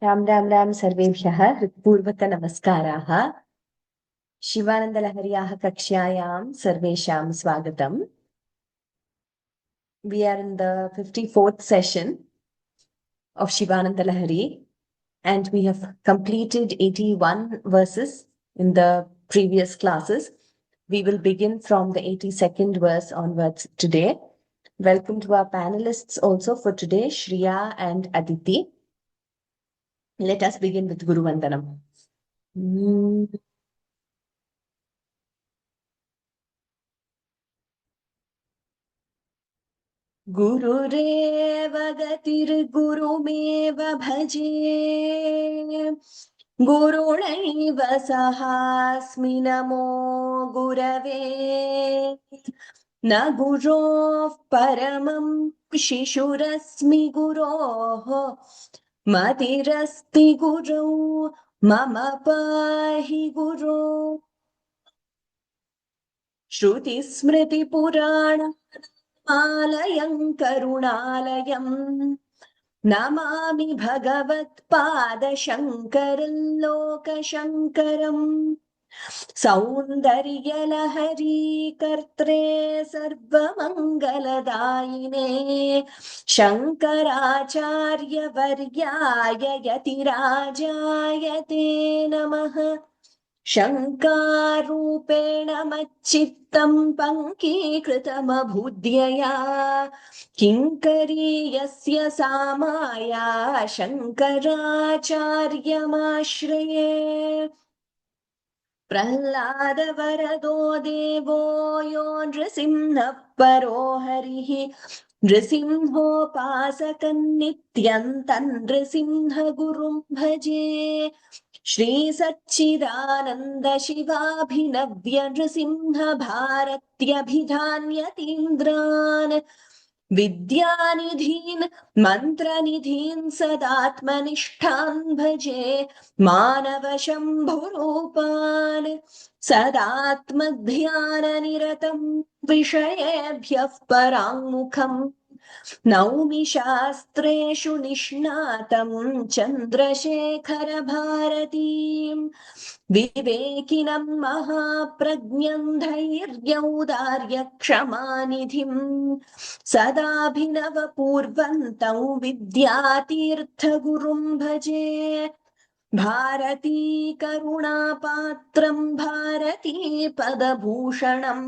राम राम राम सर्वेभ्यः हृत्पूर्वक नमस्काराः। शिवानन्दलहर्याः कक्ष्यायां सर्वेषां स्वागतम्। We are in the 54th session of Shivananda Lahari and we have completed 81 verses in the previous classes. We will begin from the 82nd verse onwards today. Welcome to our panelists also for today, Shriya and Aditi. Let us begin with Guru Vandanam. गुरुरेव गतिर्गुरुमेव भजे गुरुणैव सहास्मि नमो गुरवे न गुरोः परमं शिशुरस्मि गुरोः मतिरस्ति गुरौ मम पाहि गुरो श्रुतिस्मृतिपुराणानामालयं करुणालयं नमामि भगवत्पादशङ्करं लोकशङ्करम् सौन्दर्यलहरी कर्त्रे सर्वमङ्गलदायिने शङ्कराचार्यवर्याय यतिराजाय ते नमः। शङ्कारूपेण मच्चित्तं पङ्कीकृतमभूद्यया किङ्करीयस्य सा माया शङ्कराचार्यमाश्रये प्रह्लादवरदो देवो यो नृसिंहः परो हरिः नृसिंहोपासकन्नित्यन्तं नृसिंहगुरुं भजे श्रीसच्चिदानन्द शिवाभिनव्य नृसिंह भारत्यभिधान्यतीन्द्रान् विद्यानिधीन् मन्त्रनिधीन् सदात्मनिष्ठान् भजे मानवशम्भुरूपान् सदात्मध्याननिरतं विषयेभ्यः पराङ्मुखम् नौमि शास्त्रेषु निष्णातं चन्द्रशेखरभारतीम् विवेकिनं महाप्रज्ञं धैर्यौदार्यक्षमानिधिम् सदाभिनवपूर्वन्तं विद्यातीर्थगुरुं भजे भारती करुणापात्रं भारती पदभूषणं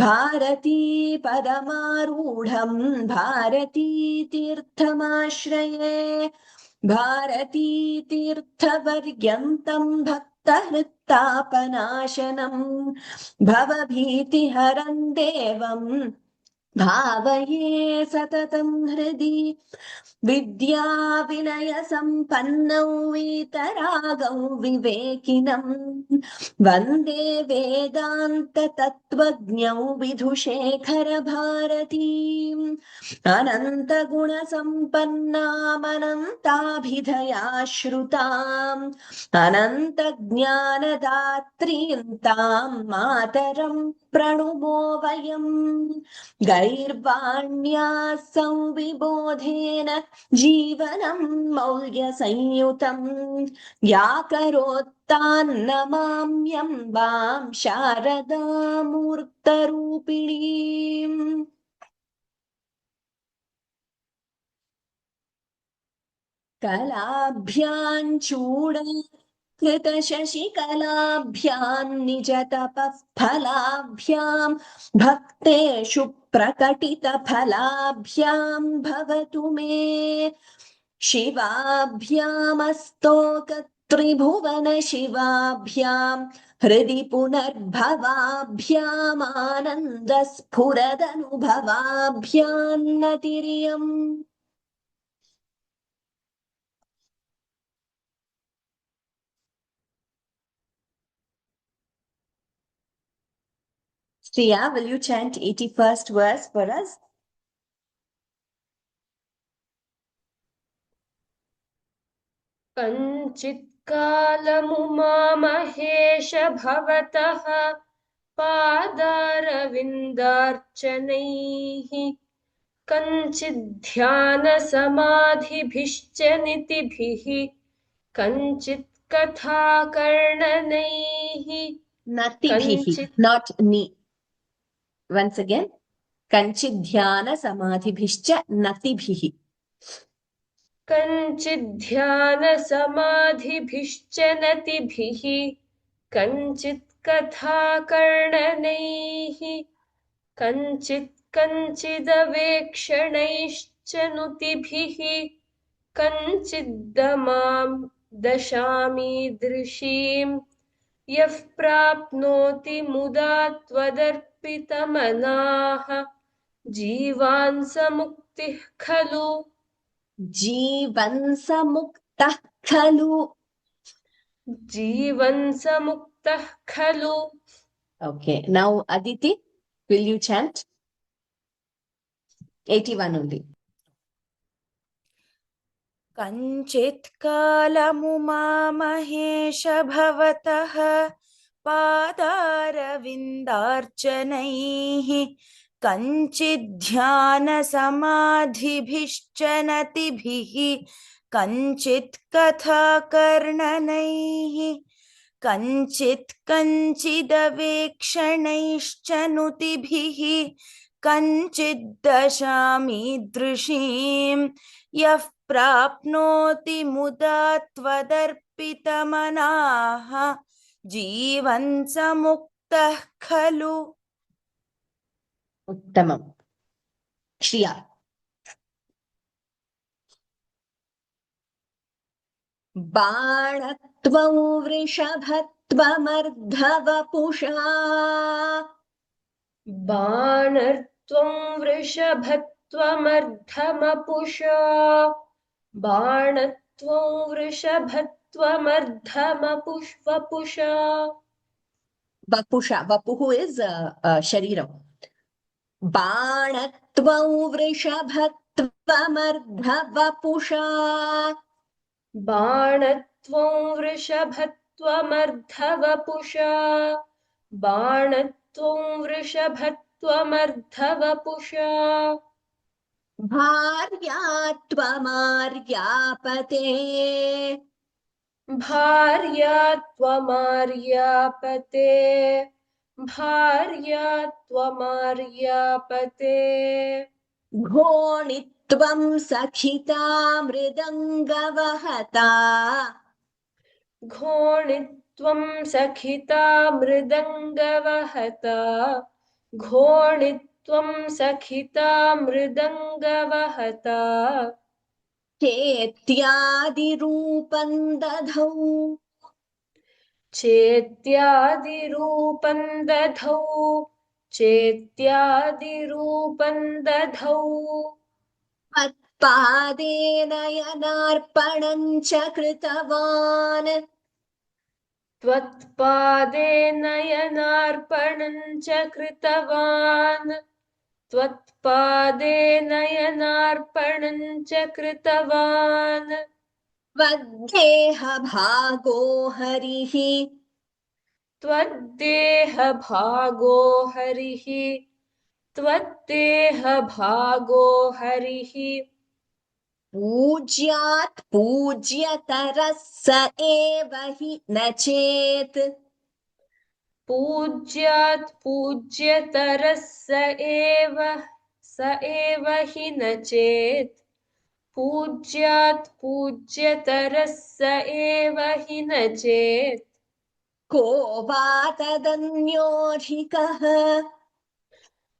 भारती पदमारूढं भारती तीर्थमाश्रये भारती तीर्थपर्यन्तं भक्तहृत्तापनाशनं भवभीतिहरं देवं भावये सततं हृदि विद्या विनय संपन्नौ वीतरागौ विवेकिनं वन्दे वेदान्त तत्त्वज्ञौ विधुशेखर भारतीम् अनन्त गुण संपन्नामनन्ताभिधयाश्रुताम् अनन्त ज्ञानदात्रीं तां मातरं प्रणुमो वयम् गैर्वाण्या संविबोधेन जीवनं मौल्यसंयुतं या करोत्तान्नमाम्यम्बां शारदामूर्तरूपिणीम् कलाभ्यां चूडकृतशशिकलाभ्यां निजतपः फलाभ्यां भक्तेषु प्रकटितफलाभ्यां भवतु मे शिवाभ्यामस्तोकत्रिभुवन शिवाभ्यां हृदि पुनर्भवाभ्यामानन्दस्फुरदनुभवाभ्यां नतिर्यम् Shreya, will you chant 81st verse for us? कञ्चित्कालमुमामहेश भवतः पादारविन्दार्चनैः कञ्चिद्ध्यानसमाधिभिश्च नितिभिः कञ्चित् कथा कर्णनैः नतिभिः, कञ्चित् not ni. Once again, kanchid dhyana samadhibhischa natiभिः. कञ्चिद्ध्यानसमाधिभिश्च नतिभिः कञ्चित् कथाकर्णनैः कञ्चिदवेक्षणैश्च नुतिभिः कञ्चिद्दमां दशामीदृशीं यः प्राप्नोति मुदा त्वदर्पितमनाः जीवान् स मुक्तिः खलु जीवन समुक्तः खलु. जीवन् स मुक्तः खलु. Okay, now Aditi, will you chant? 81 only. कञ्चित् कालमुमामहेश भवतः पादारविन्दार्चनैः कञ्चिद्ध्यानसमाधिभिश्च नतिभिः कञ्चित् कथाकर्णनैः कञ्चिदवेक्षणैश्च नुतिभिः कञ्चिद्दशामीदृशीं यः प्राप्नोति मुदा त्वदर्पितमनाः जीवन् स मुक्तः खलु. उत्तमम्. श्रिया. बाणत्वं वृषभत्वमर्धवपुषा बाणर्त्वं वृषभत्वमर्धमपुषा बाणत्वं वृषभत्वमर्धमपुष्वपुषा वपुषा. वपुः is shariram. बाणत्वं वृषभत्वमर्धवपुषा बाणत्वं वृषभत्वमर्धवपुषा बाणत्वं वृषभत्वमर्धवपुषा भार्या त्वमार्यापते भार्या त्वमार्यापते भार्या त्वमार्यापते घोणित्वं सखिता मृदङ्गवहता घोणित्वं सखिता मृदङ्गवहता घोणित्वं सखिता मृदङ्गवहता चेत्यादिरूपं दधौ चेत्यादिरूपं दधौ चेत्यादिरूपं दधौ त्वत्पादे नयनार्पणं च कृतवान् त्वत्पादे नयनार्पणं च कृतवान् त्वत्पादे नयनार्पणं च कृतवान् त्वद्देहभागो हरिः त्वद्देहभागो हरिः त्वद्देहभागो हरिः पूज्यात् पूज्यतरः स एव हि न चेत् पूज्यात् पूज्यतरः स एव हि न चेत् पूज्यात् पूज्यतरः स एव हि न चेत् को वा तदन्योऽधिकः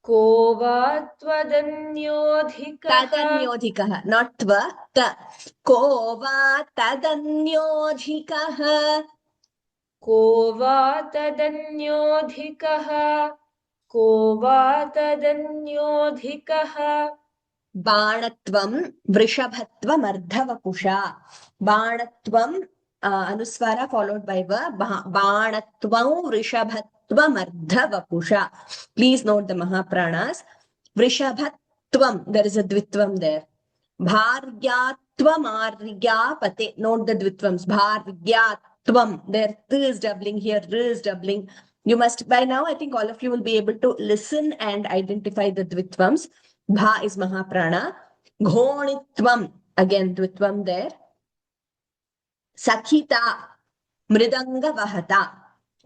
को वा त्वदन्योऽधिकः तदन्योऽधिकः not त्व त को वा तदन्योऽधिकः को वा तदन्योऽधिकः को वा तदन्योऽधिकः बाणत्वं वृषभत्वमर्धवपुषा बाणत्वं अनुस्वार followed by va बाणत्वं वृषभत्वमर्धवपुषा. Please note the mahapranas. Vrishabhatvam, there is a dvitvam there. Bharyatvamarya-pate, note the dvitvams. Bharyatvam, there th is doubling here, r is doubling. You must, by now, I think all of you will be able to listen and identify the dvitvams. Bha is mahaprana. Ghonitvam, again dvitvam there. Sakhita, Mridanga Vahata.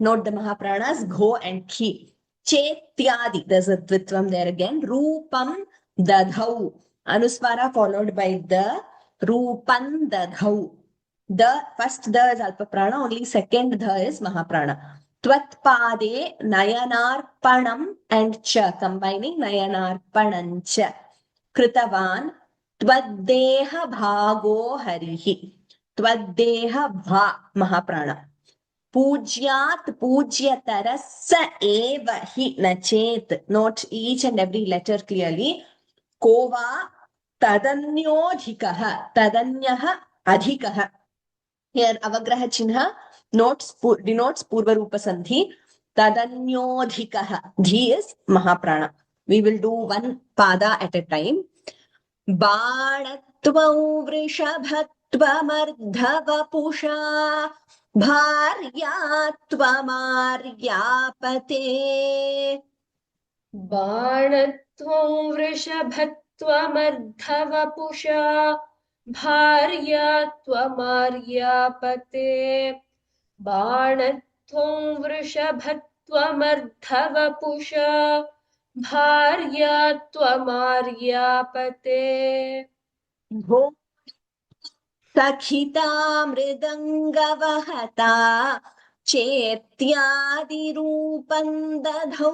Note the Mahapranas, Gho and Khi. Chetyadi, there's a Dvitvam there again. Rupam Dadhau. Anuswara followed by the Rupan Dadhau. The first the is Alpa Prana, only second the is Mahaprana. Tvatpade Nayanarpanam and Cha, combining Nayanarpanam Cha. Kritavan Tvadeha Bhago Harihi. Tvadeha Bha Mahaprana. Pujyat Pujyatara Sa Eva Hi Nachet. Note each and every letter clearly. Kova Tadanyodhikaha. Tadanyaha Adhikaha. Here Avagraha Chinha denotes Purva Rupa Sandhi. Tadanyodhikaha. Dhi is Mahaprana. We will do one pada at a time. बाणत्वं वृषभत्वमर्धवपुषा भार्यात्वमार्यापते बाणत्वं वृषभत्वमर्धवपुषा भार्यात्वमार्यापते बाणत्वं वृषभत्वमर्धवपुषा भार्यात्वमार्यापते भो सखिता मृदङ्गवहता चेत्यादिरूपं दधौ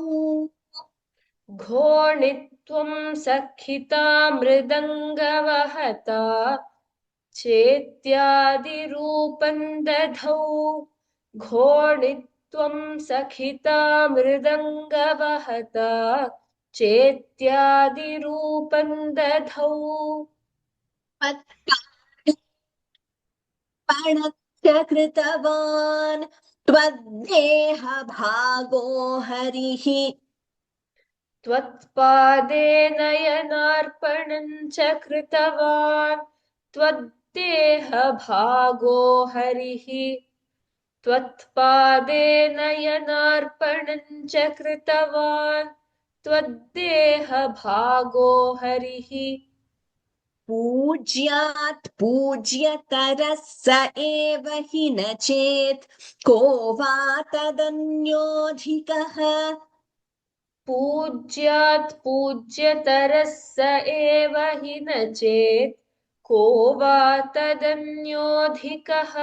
घोणित्वं सखिता मृदङ्गवहता चेत्यादिरूपं दधौ घोणित्वं सखिता मृदङ्गवहता चेत्यादिरूपं दधौ पणस्य कृतवान् त्वद्देहभागो हरिः त्वत्पादे नयनार्पणं च कृतवान् त्वद्देहभागो हरिः त्वत्पादे नयनार्पणं च कृतवान् त्वद्देहभागो हरिः पूज्यात् पूज्यतरः स एव हि न चेत् को वा तदन्योऽधिकः पूज्यात् पूज्यतरः स एव हि न चेत् को वा तदन्योऽधिकः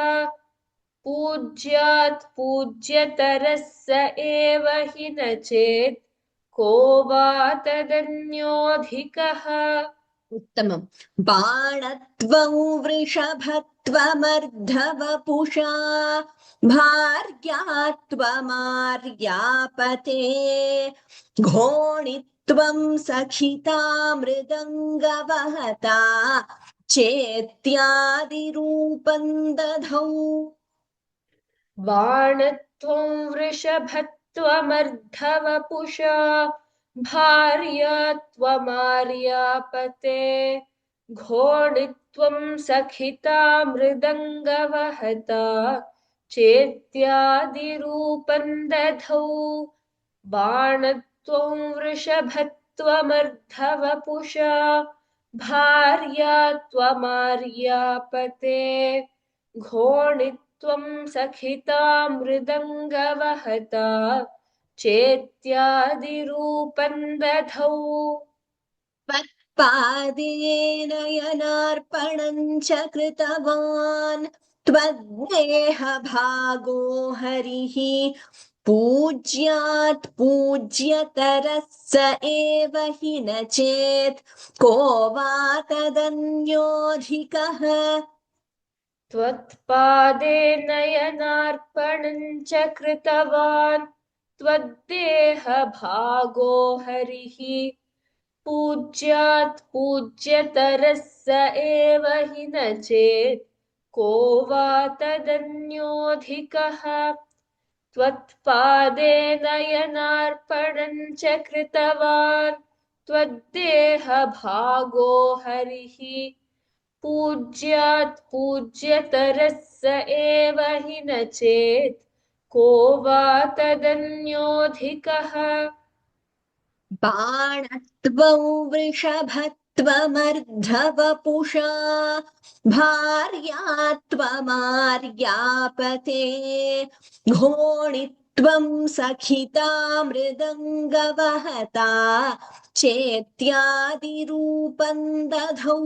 पूज्यात् पूज्यतरः स एव हि न चेत् को वा तदन्योऽधिकः उत्तमम् बाणत्वं वृषभत्वमर्धवपुषा भार्यात्वमार्यापते घोणित्वं सखिता मृदङ्गवहता चेत्यादिरूपं दधौ बाणत्वं वृषभत्वमर्धवपुषा भार्यात्वमार्यापते घोणित्वं सखिता मृदङ्गवहता चेत्यादिरूपं दधौ बाणत्वं वृषभत्वमर्धवपुषा भार्यात्वमार्यापते घोणित्वं सखिता मृदङ्गवहता चेत्यादिरूपं दधौ त्वत्पादेन यनार्पणं च कृतवान् त्वद्देहभागो हरिः पूज्यात् पूज्यतरः स एव हि न चेत् को वा तदन्योऽधिकः त्वत्पादे नयनार्पणं च कृतवान् त्वद्देहभागो हरिः पूज्यात् पूज्यतरः स एव हि न चेत् को वा तदन्योऽधिकः त्वत्पादे नयनार्पणं च कृतवान् त्वद्देहभागो हरिः पूज्यात् पूज्यतरः स एव हि न चेत् को वा तदन्योऽधिकः बाणत्वं वृषभत्वमर्धवपुषा त्वमर्धवपुषा भार्या त्वमार्यापते घोणित्वं सखिता मृदङ्गवहता चेत्यादिरूपं दधौ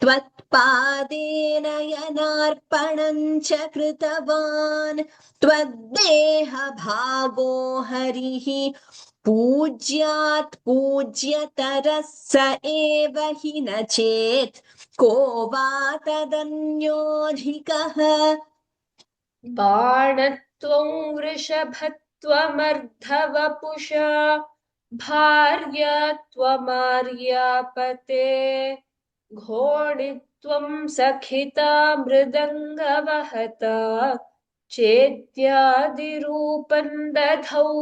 त्वत्पादेन यनार्पणं च कृतवान् त्वद्देहभागो हरिः पूज्यात् पूज्यतरः स एव हि न चेत् को वा तदन्योऽधिकः बाणत्वं वृषभत्वमर्धवपुषा भार्या त्वमार्यापते घोणित्वं सखिता मृदङ्गवहता चेत्यादिरूपं दधौ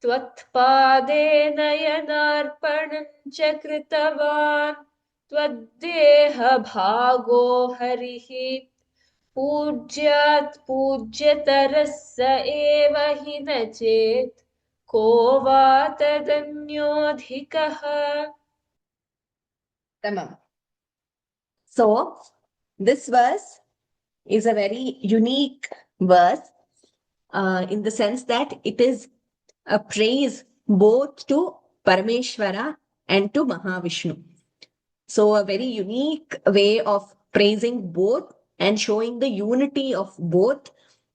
त्वत्पादेन यनार्पणं च कृतवान् त्वद्देहभागो हरिः पूज्यात् पूज्यतरः स एव हि न चेत् को वा तदन्योऽधिकः Tamam. So this verse is a very unique verse in the sense that it is a praise both to Parameshwara and to Mahavishnu. So a very unique way of praising both and showing the unity of both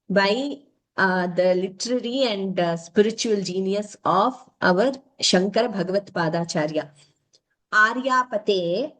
by the literary and spiritual genius of our Shankara Bhagavat Padacharya. Aryapate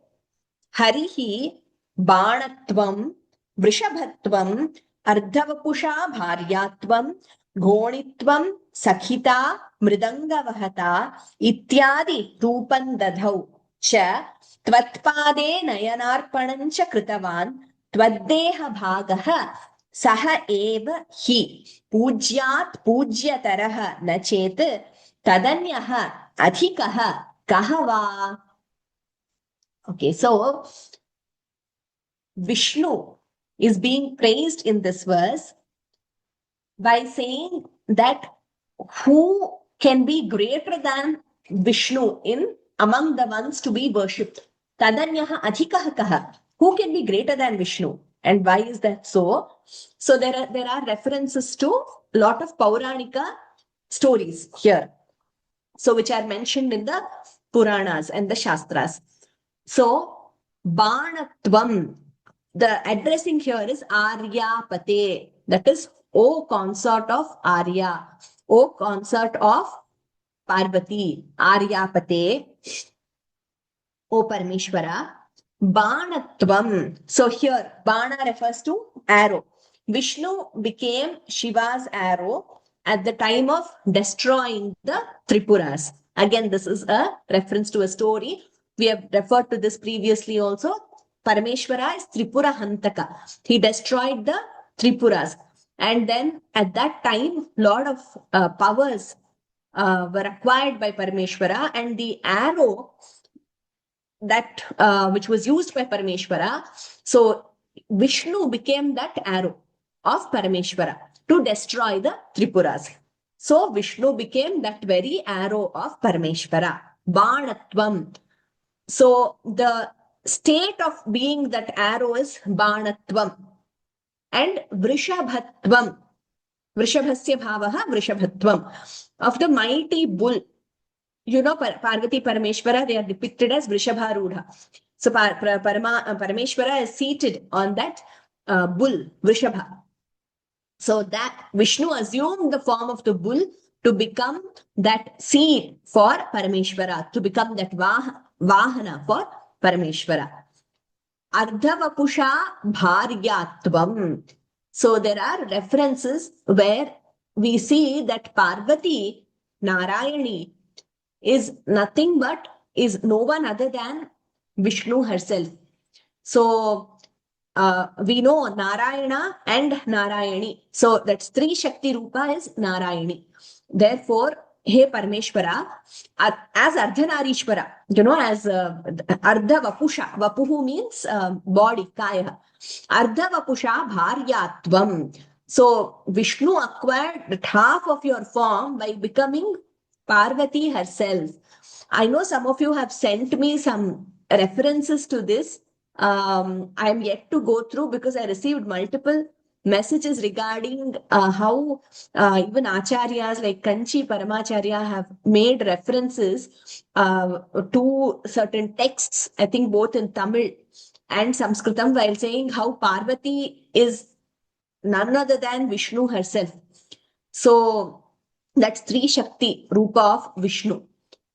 Harihi Banatvam Vrishabhatvam Ardhavapusha Bharyatvam Ghonitvam Sakhita Mridangavahata Ityadi Rupan Dadhau Cha Tvatpade Nayanarpanam Cha Kritavan Tvaddeha Bhagaha Saha Eva Hi Pujyat Pujyataraha Nachet Tadanyaha Adhikaha Kahava. Okay, so Vishnu is being praised in this verse by saying that who can be greater than Vishnu in among the ones to be worshipped? Tadanyaha adhikaha kaha. Who can be greater than Vishnu? And why is that so? So there are references to a lot of Pauranika stories here. So which are mentioned in the Puranas and the Shastras. So Banatvam, the addressing here is Aryapate. That is, O consort of Arya, O consort of Parvati, Aryapate, O Parameshwara. Banatvam. So here, Bana refers to arrow. Vishnu became Shiva's arrow at the time of destroying the Tripuras. Again, this is a reference to a story. We have referred to this previously also. Parameshwara is Tripura Hantaka. He destroyed the Tripuras. And then at that time, lot of powers were acquired by Parameshwara, and the arrow that which was used by Parameshwara. So Vishnu became that arrow of Parameshwara to destroy the Tripuras. So Vishnu became that very arrow of Parameshwara. Banatvam. So the state of being that arrow is Banatvam. And Vrishabhatvam. Vrishabhasya bhavaha Vrishabhatvam. Of the mighty bull. You know, Parvati Parameshwara, they are depicted as Vrishabharudha. So Parameshwara is seated on that bull, Vrishabha. So that Vishnu assumed the form of the bull to become that seed for Parameshwara, to become that Vahana for Parameshwara. Ardhavapusha Bharyatvam. So there are references where we see that Parvati, Narayani, is nothing but is no one other than Vishnu herself. So we know Narayana and Narayani. So that's three Shakti Rupa is Narayani. Therefore, He Parameshwara, as Ardhanarishwara, you know, as Ardha Vapusha. Vapuhu means body, Kaya. Ardha Vapusha Bharyatvam. So Vishnu acquired half of your form by becoming Parvati herself. I know some of you have sent me some references to this. I'm yet to go through because I received multiple messages regarding how even acharyas like Kanchi Paramacharya have made references to certain texts, I think both in Tamil and Sanskritam, while saying how Parvati is none other than Vishnu herself. So that's Three Shakti, Rupa of Vishnu.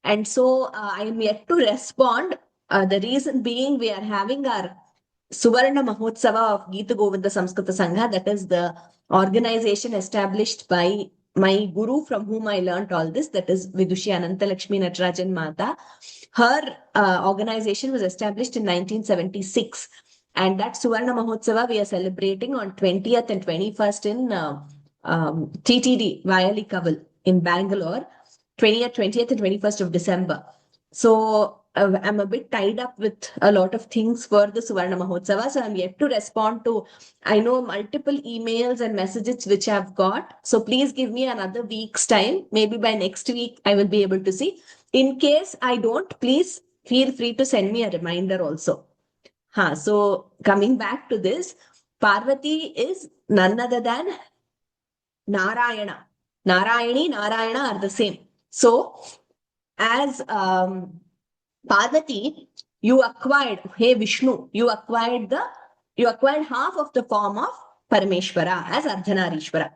And so I am yet to respond. The reason being we are having our Suvarna Mahotsava of Geeta Govinda Samskrita Sangha, that is the organization established by my guru from whom I learnt all this, that is Vidushi Anantalakshmi Natarajan Mata. Her organization was established in 1976. And that Suvarna Mahotsava we are celebrating on 20th and 21st in TTD, Vayali Kaval in Bangalore, 20th and 21st of December. So I'm a bit tied up with a lot of things for the Suvarna Mahotsava. So I'm yet to respond to, I know, multiple emails and messages which I've got. So please give me another week's time. Maybe by next week, I will be able to see. In case I don't, please feel free to send me a reminder also. So coming back to this, Parvati is none other than Narayana. Narayani, Narayana are the same. So as Parvati, you acquired, hey Vishnu, you acquired half of the form of Parameshwara as Ardhanarishwara.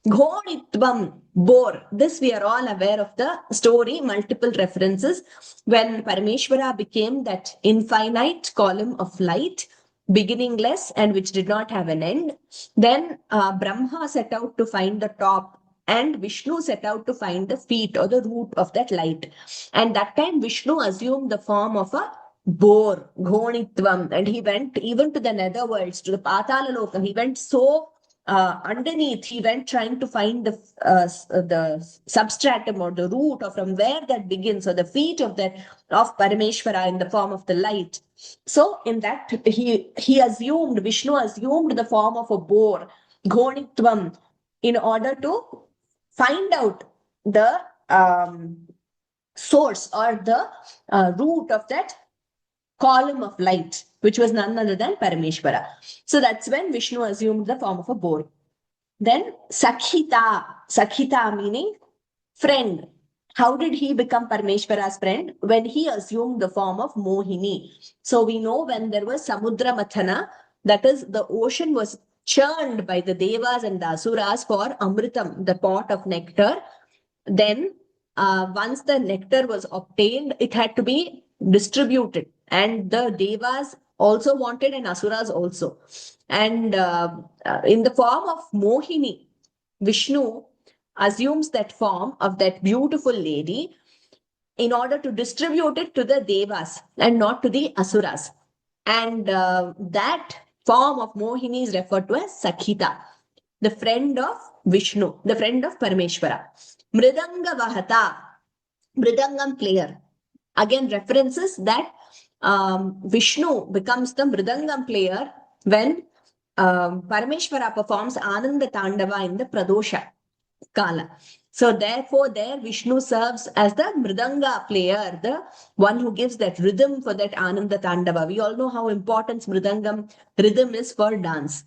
Ghoditvam, bore. This we are all aware of the story, multiple references. When Parameshwara became that infinite column of light, beginningless and which did not have an end, then Brahma set out to find the top and Vishnu set out to find the feet or the root of that light. And that time Vishnu assumed the form of a boar, Ghonitvam, and he went even to the netherworlds, to the Patala Loka. He went so underneath, he went trying to find the substratum or the root or from where that begins, or the feet of Parameshwara in the form of the light. So in that Vishnu assumed the form of a boar, Ghonitvam, in order to find out the source or the root of that column of light, which was none other than Parameshwara. So that's when Vishnu assumed the form of a boar. Then Sakhita meaning friend. How did he become Parameshwara's friend? When he assumed the form of Mohini. So we know when there was Samudra Mathana, that is the ocean was churned by the Devas and the Asuras for Amritam, the pot of nectar. Then once the nectar was obtained, it had to be distributed. And the Devas also wanted and Asuras also. And in the form of Mohini, Vishnu assumes that form of that beautiful lady in order to distribute it to the Devas and not to the Asuras. And that form of Mohini is referred to as Sakhita, the friend of Vishnu, the friend of Parameshwara. Mridanga Vahata, Mridangam player. Again, references that Vishnu becomes the Mridangam player when Parameshwara performs Ananda Tandava in the Pradosha Kala. So therefore, there Vishnu serves as the Mridanga player, the one who gives that rhythm for that Ananda Tandava. We all know how important Mridangam rhythm is for dance.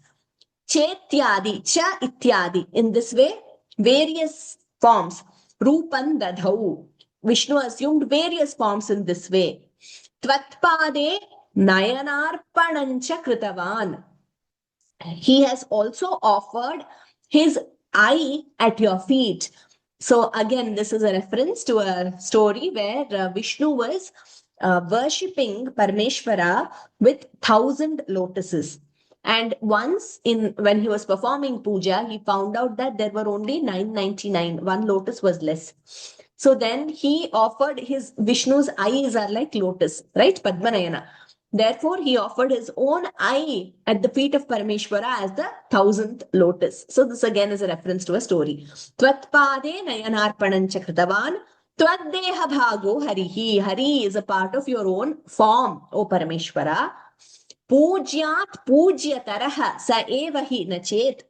Chetyadi, Cha Ityadi. In this way, various forms. Rupan Dadhau. Vishnu assumed various forms in this way. Tvatpade Nayanarpanancha Kritavan. He has also offered his eye at your feet. So again, this is a reference to a story where Vishnu was worshipping Parameshwara with 1,000 lotuses. And once when he was performing puja, he found out that there were only 999. One lotus was less. So then he offered Vishnu's eyes are like lotus, right? Padmanayana. Therefore, he offered his own eye at the feet of Parameshwara as the 1,000th lotus. So this again is a reference to a story. Tvatpade nayanarpanancha kritavan twaddeha bhago harihi. Hari is a part of your own form, O Parameshwara. Pujyat pujyataraha sa evahi nachet.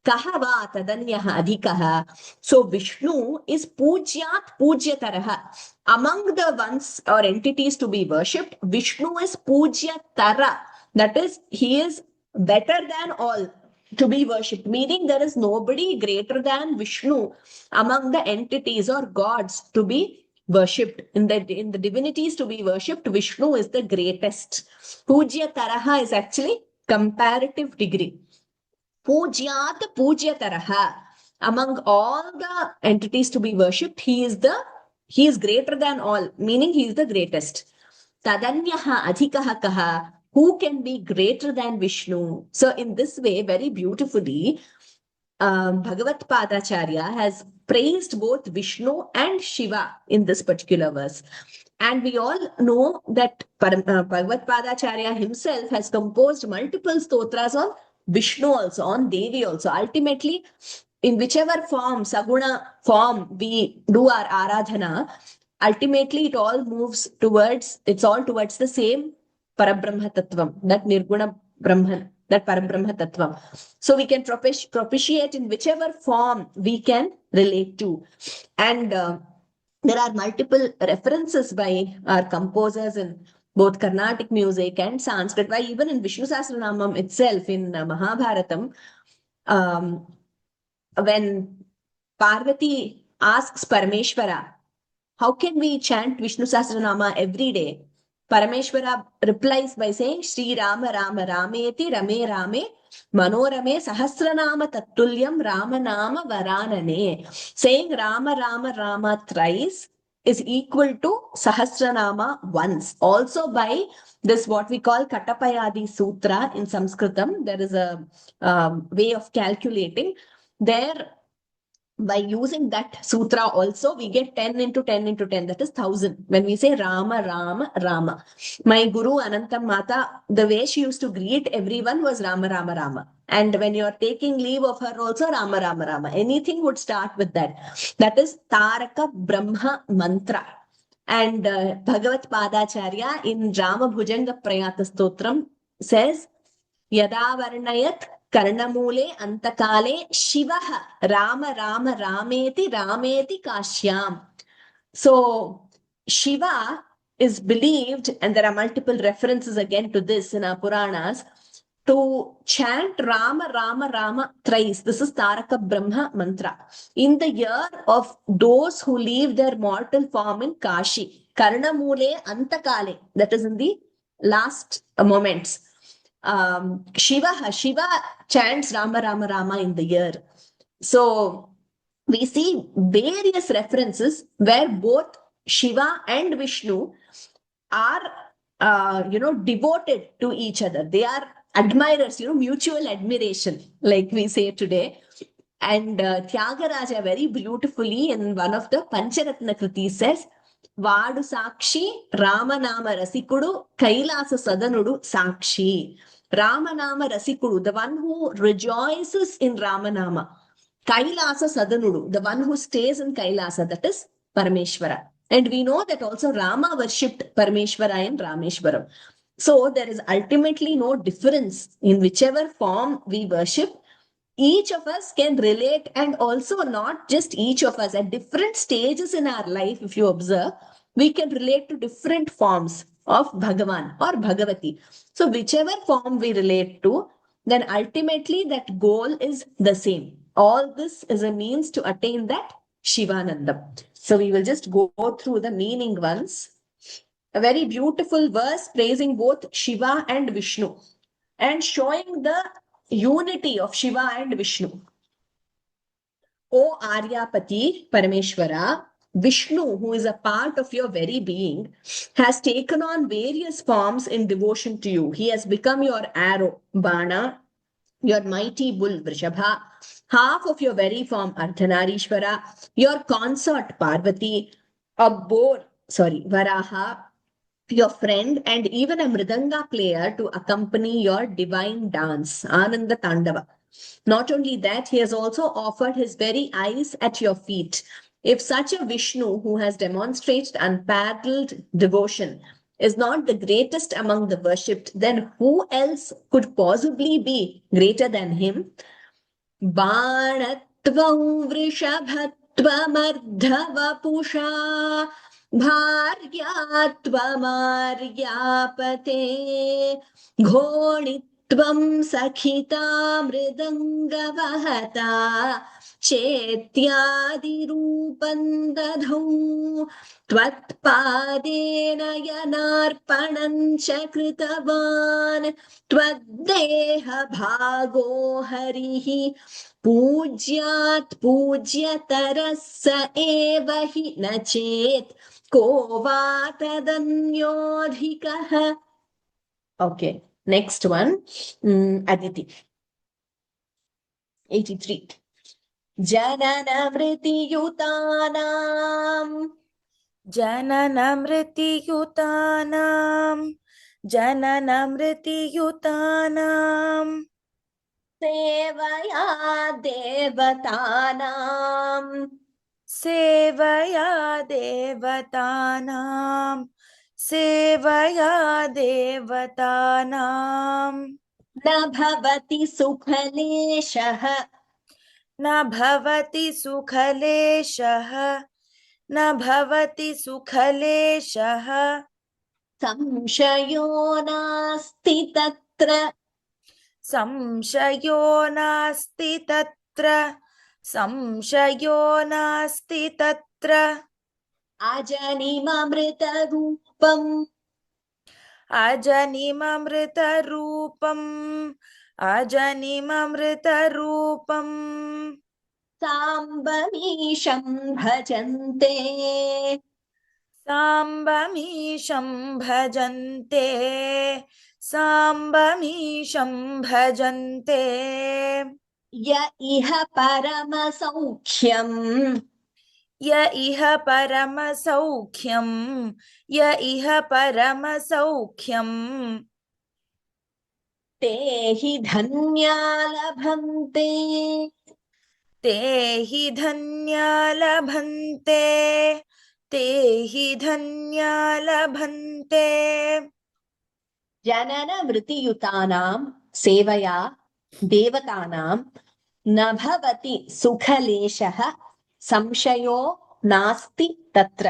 Kaha va tadanyah adhikaha. So Vishnu is pujyat pujyataraha. Among the ones or entities to be worshipped, Vishnu is pujyatara. That is, he is better than all to be worshipped, meaning there is nobody greater than Vishnu among the entities or gods to be worshipped. In the divinities to be worshipped, Vishnu is the greatest. Pujyataraha is actually comparative degree. Pujyat Pujyataraha. Among all the entities to be worshipped, he is greater than all, meaning he is the greatest. Tadanyaha adhikaha kaha. Who can be greater than Vishnu? So in this way, very beautifully, Bhagavat Padacharya has praised both Vishnu and Shiva in this particular verse. And we all know that Bhagavat Padacharya himself has composed multiple stotras on Vishnu also, on Devi also. Ultimately, in whichever form, Saguna form, we do our Aradhana, ultimately it all moves towards, it's all towards the same Parabrahma Tattvam, that Nirguna Brahman, that Parabrahma Tattvam. So we can propitiate in whichever form we can relate to. And there are multiple references by our composers in both Carnatic music and Sanskrit, why even in Vishnu Sahasranamam itself, in Mahabharatam, when Parvati asks Parameshwara, how can we chant Vishnu Sahasranama every day? Parameshwara replies by saying, Shri Rama Rama Rameti Rame Rame Manorame Sahasranama Tattulyam Rama Nama Varanane. Saying Rama Rama Rama thrice is equal to Sahasranama once. Also by this what we call Katapayadi Sutra in Sanskritam, there is a way of calculating. There, by using that sutra also, we get 10 into 10 into 10, that is 1000. When we say Rama, Rama, Rama. My Guru Anantam Mata, the way she used to greet everyone was Rama, Rama, Rama. And when you're taking leave of her also, Rama, Rama, Rama. Anything would start with that. That is Taraka Brahma Mantra. And Bhagavat Padacharya in Rama Bhujanga Prayata Stotram says, Yada Varnayat Karnamule Antakale Shivaha Rama Rama Rameti Rameti Kashyam. So Shiva is believed, and there are multiple references again to this in our Puranas, to chant Rama Rama Rama thrice. This is Taraka Brahma mantra. In the year of those who leave their mortal form in Kashi, Karnamule Antakale, that is in the last moments. Shiva chants Rama Rama Rama in the year. So we see various references where both Shiva and Vishnu are, devoted to each other. They are admirers, mutual admiration, like we say today. And Tyagaraja very beautifully in one of the Pancharatna Kriti says, Vadu Sakshi, Ramanama Rasikudu, Kailasa Sadanudu Sakshi. Ramanama Rasikudu, the one who rejoices in Ramanama. Kailasa Sadanudu, the one who stays in Kailasa, that is Parameshwara. And we know that also Rama worshipped Parameshwara in Rameshwaram. So there is ultimately no difference in whichever form we worship. Each of us can relate, and also not just each of us, at different stages in our life, if you observe, we can relate to different forms of Bhagavan or Bhagavati. So whichever form we relate to, then ultimately that goal is the same. All this is a means to attain that Shivanandam. So we will just go through the meaning once. A very beautiful verse praising both Shiva and Vishnu and showing the unity of Shiva and Vishnu. O Aryapati Parameshwara, Vishnu, who is a part of your very being, has taken on various forms in devotion to you. He has become your arrow, Bana, your mighty bull, Vrishabha, half of your very form, Ardhanarishwara, your consort, Parvati, a boar, Varaha, your friend, and even a mridanga player to accompany your divine dance, Ananda Tandava. Not only that, he has also offered his very eyes at your feet. If such a Vishnu who has demonstrated unparalleled devotion is not the greatest among the worshipped, then who else could possibly be greater than him? बाणत्वं वृषभत्वमर्धवपुषा भार्यात्वमार्यापते घोणित्वं सखिता मृदङ्गवहता चेत्यादिरूपं दधौ त्वत्पादेन यनार्पणं च कृतवान् त्वद्देहभागो हरिः पूज्यात् पूज्यतरः स एव हि न चेत् को वा तदन्योऽधिकः. Okay, next one. Aditi. 83. जननमृतियुतानाम् जननमृतियुतानां जननमृतियुतानां सेवया देवतानाम् सेवया देवतानां सेवया देवतानां न भवति सुखलेशः न भवति सुखलेशः न भवति सुखलेशः संशयो नास्ति तत्र संशयो नास्ति तत्र संशयो नास्ति तत्र अजनिममृतरूपम् अजनिममृतरूपम् अजनिममृतरूपम् साम्बमीशं भजन्ते साम्बमीशं भजन्ते साम्बमीशं भजन्ते य इह परमसौख्यम् य इह परमसौख्यं य इह परमसौख्यं ते हि धन्या लभन्ते ते हि धन्या लभन्ते ते हि धन्या लभन्ते जननमृतियुतानां सेवया देवतानां न भवति सुखलेशः संशयो नास्ति तत्र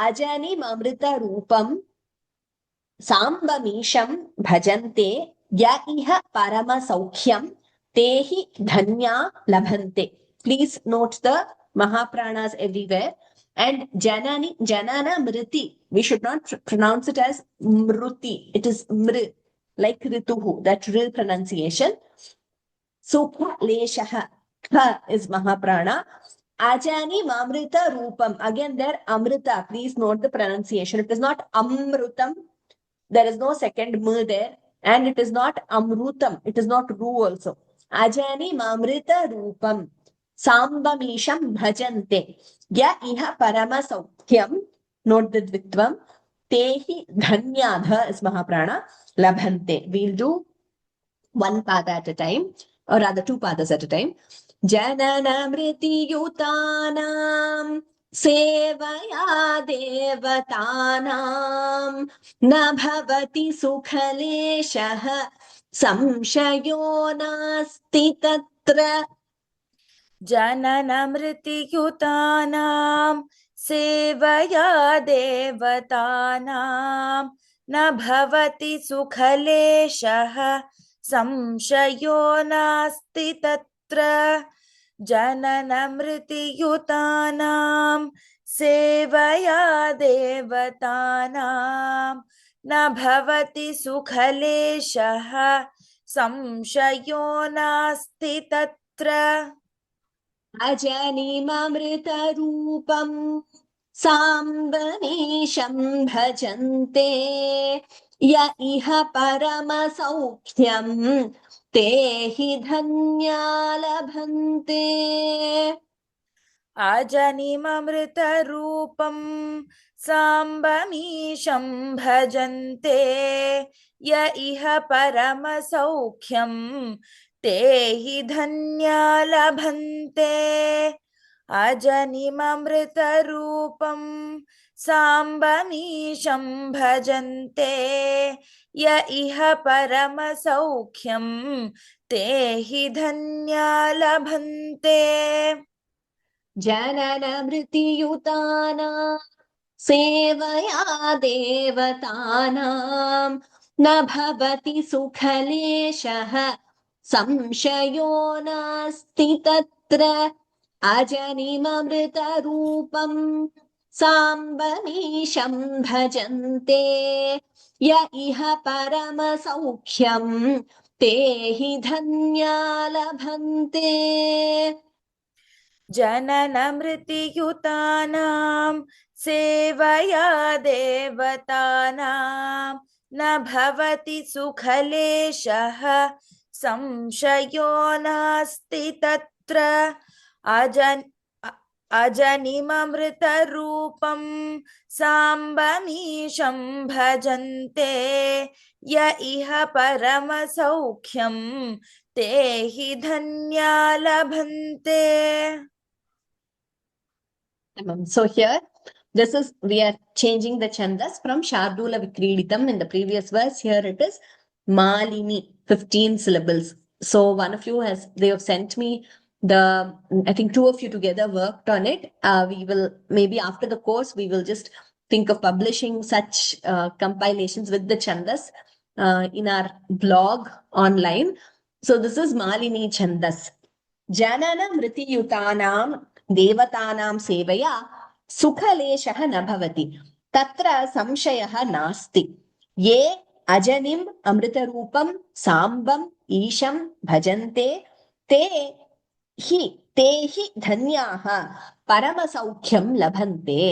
अजनिममृतरूपं साम्बमीशं भजन्ते य इह परमसौख्यं ते हि धन्या लभन्ते. Please note the Mahapranas everywhere. And Janani, Janana Mriti, we should not pronounce it as Mruti. It is Mr, like Rituhu, that real pronunciation. Sukha Leshaha, Kha is Mahaprana. Ajani Mamrita Rupam. Again, there Amrita. Please note the pronunciation. It is not Amrutam. There is no second M there. And it is not Amrutam. It is not Ru also. Ajani Mamrita Rupam. Sambamisham Bhajante. Ya iha Paramasaukyam. Note the Dvitvam. Tehi Dhanyadha is Mahaprana. Labhante. We'll do one pada at a time, or rather two padas at a time. Jananamriti yutanam sevaya devatanam na bhavati sukhaleshah samshayo nasti tatra. जननमृतियुतानां सेवया देवतानां न भवति सुखलेशः संशयो नास्ति तत्र जननमृतियुतानां सेवया देवतानां न भवति सुखलेशः संशयो नास्ति तत्र अजनिममृतरूपं साम्बमीशं भजन्ते य इह परमसौख्यं ते हि धन्या लभन्ते. अजनिममृतरूपं साम्बमीशं भजन्ते य इह परमसौख्यं ते हि धन्या लभन्ते. अजनिममृतरूपं साम्बमीशं भजन्ते य इह परमसौख्यं ते हि धन्या लभन्ते। जननमृतियुतानां सेवया देवतानां न भवति सुखलेशः संशयो नास्ति तत्र अजनिममृतरूपं साम्बमीशं भजन्ते य इह परमसौख्यं ते हि धन्या लभन्ते। जननमृतियुतानां सेवया देवतानां न भवति सुखलेशः संशयो नास्ति तत्र अजनिममृतरूपं साम्बमीशं भजन्ते य इह परमसौख्यं ते हि धन्या लभन्ते। So here, we are changing the chandas from Shardula Vikriditam in the previous verse. Here it is Malini, 15 syllables. So one of you they have sent me I think two of you together worked on it. We will, maybe after the course, we will just think of publishing such compilations with the chandas in our blog online. So this is Malini Chandas. Janana Mritiyutanam देवतानां सेवया सुखलेशः न भवति तत्र संशयः नास्ति ये अजनिम् अमृतरूपं साम्बम् ईशं भजन्ते ते हि धन्याः परमसौख्यं लभन्ते।